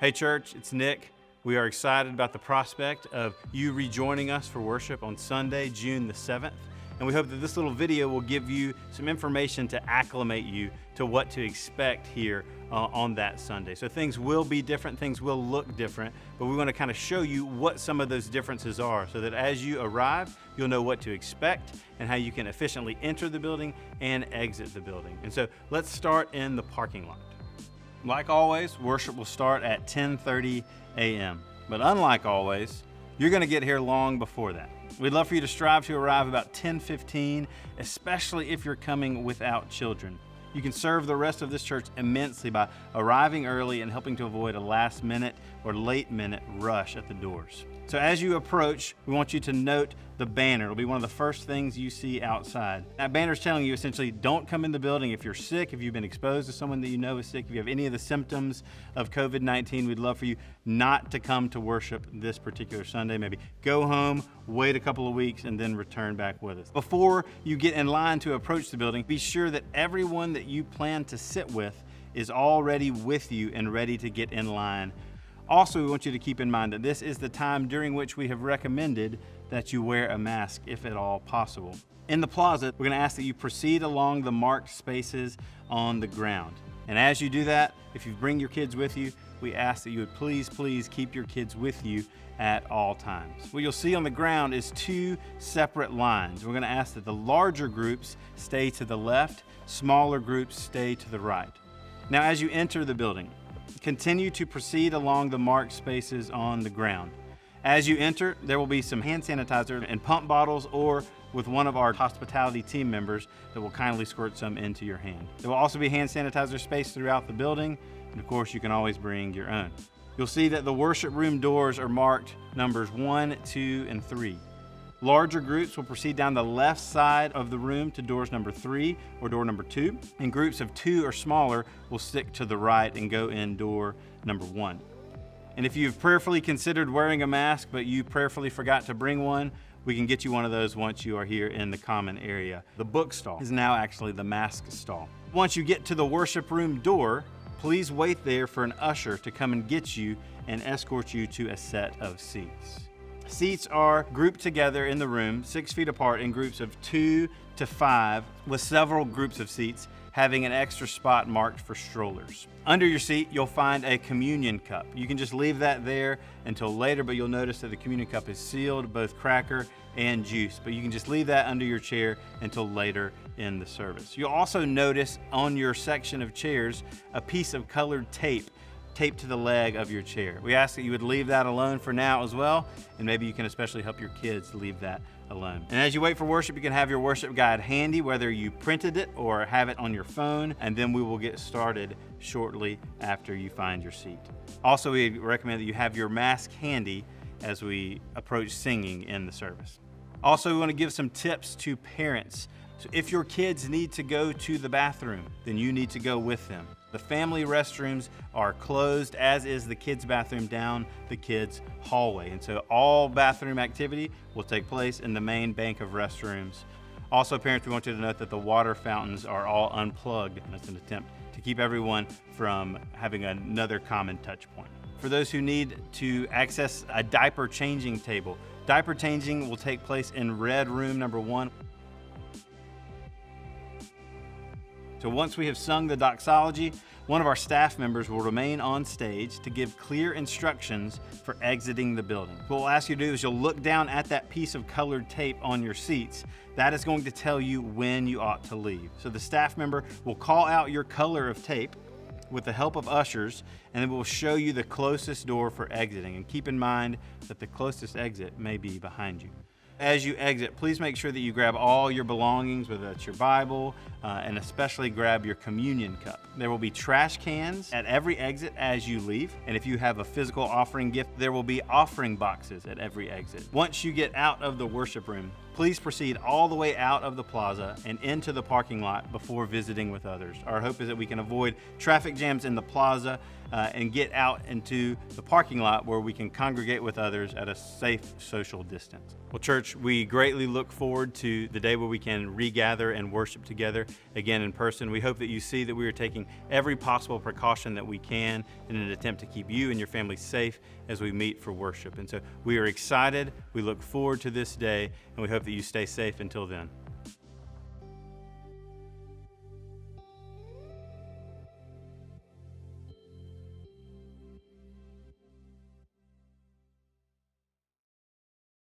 Hey church, it's Nick. We are excited about the prospect of you rejoining us for worship on Sunday, June the 7th. And we hope that this little video will give you some information to acclimate you to what to expect here on that Sunday. So things will be different, things will look different, but we want to kind of show you what some of those differences are so that as you arrive, you'll know what to expect and how you can efficiently enter the building and exit the building. And so let's start in the parking lot. Like always, worship will start at 10:30 a.m. But unlike always, you're going to get here long before that. We'd love for you to strive to arrive about 10:15, especially if you're coming without children. You can serve the rest of this church immensely by arriving early and helping to avoid a last minute or late minute rush at the doors. So as you approach, we want you to note the banner. It'll be one of the first things you see outside. That banner is telling you essentially don't come in the building if you're sick, if you've been exposed to someone that you know is sick, if you have any of the symptoms of COVID-19, we'd love for you not to come to worship this particular Sunday. Maybe go home, wait a couple of weeks, and then return back with us. Before you get in line to approach the building, be sure that everyone that you plan to sit with is already with you and ready to get in line. Also, we want you to keep in mind that this is the time during which we have recommended that you wear a mask if at all possible. In the plaza, we're going to ask that you proceed along the marked spaces on the ground. And as you do that, if you bring your kids with you, we ask that you would please keep your kids with you at all times. What you'll see on the ground is two separate lines. We're going to ask that the larger groups stay to the left, smaller groups stay to the right. Now, as you enter the building, continue to proceed along the marked spaces on the ground. As you enter, there will be some hand sanitizer and pump bottles or with one of our hospitality team members that will kindly squirt some into your hand. There will also be hand sanitizer spaced throughout the building, and of course you can always bring your own. You'll see that the worship room doors are marked numbers 1, 2, and 3. Larger groups will proceed down the left side of the room to doors number 3 or door number 2, and groups of 2 or smaller will stick to the right and go in door number 1. And if you've prayerfully considered wearing a mask, but you prayerfully forgot to bring one, we can get you one of those once you are here in the common area. The book stall is now actually the mask stall. Once you get to the worship room door, please wait there for an usher to come and get you and escort you to a set of seats. Seats are grouped together in the room, 6 feet apart in groups of 2 to 5, with several groups of seats having an extra spot marked for strollers. Under your seat, you'll find a communion cup. You can just leave that there until later, but you'll notice that the communion cup is sealed, both cracker and juice, but you can just leave that under your chair until later in the service. You'll also notice on your section of chairs a piece of colored tape taped to the leg of your chair. We ask that you would leave that alone for now as well, and maybe you can especially help your kids leave that alone. And as you wait for worship, you can have your worship guide handy, whether you printed it or have it on your phone, and then we will get started shortly after you find your seat. Also, we recommend that you have your mask handy as we approach singing in the service. Also, we want to give some tips to parents. So if your kids need to go to the bathroom, then you need to go with them. The family restrooms are closed, as is the kids' bathroom down the kids' hallway. And so all bathroom activity will take place in the main bank of restrooms. Also, parents, we want you to note that the water fountains are all unplugged, and it's an attempt to keep everyone from having another common touch point. For those who need to access a diaper changing table, diaper changing will take place in red room number 1. So once we have sung the doxology, one of our staff members will remain on stage to give clear instructions for exiting the building. What we'll ask you to do is you'll look down at that piece of colored tape on your seats. That is going to tell you when you ought to leave. So the staff member will call out your color of tape with the help of ushers, and then we'll show you the closest door for exiting. And keep in mind that the closest exit may be behind you. As you exit, please make sure that you grab all your belongings, whether that's your Bible, and especially grab your communion cup. There will be trash cans at every exit as you leave, and if you have a physical offering gift, there will be offering boxes at every exit. Once you get out of the worship room, please proceed all the way out of the plaza and into the parking lot before visiting with others. Our hope is that we can avoid traffic jams in the plaza and get out into the parking lot where we can congregate with others at a safe social distance. Well, church, we greatly look forward to the day where we can regather and worship together again in person. We hope that you see that we are taking every possible precaution that we can in an attempt to keep you and your family safe as we meet for worship. And so we are excited. We look forward to this day, and we hope that you stay safe until then.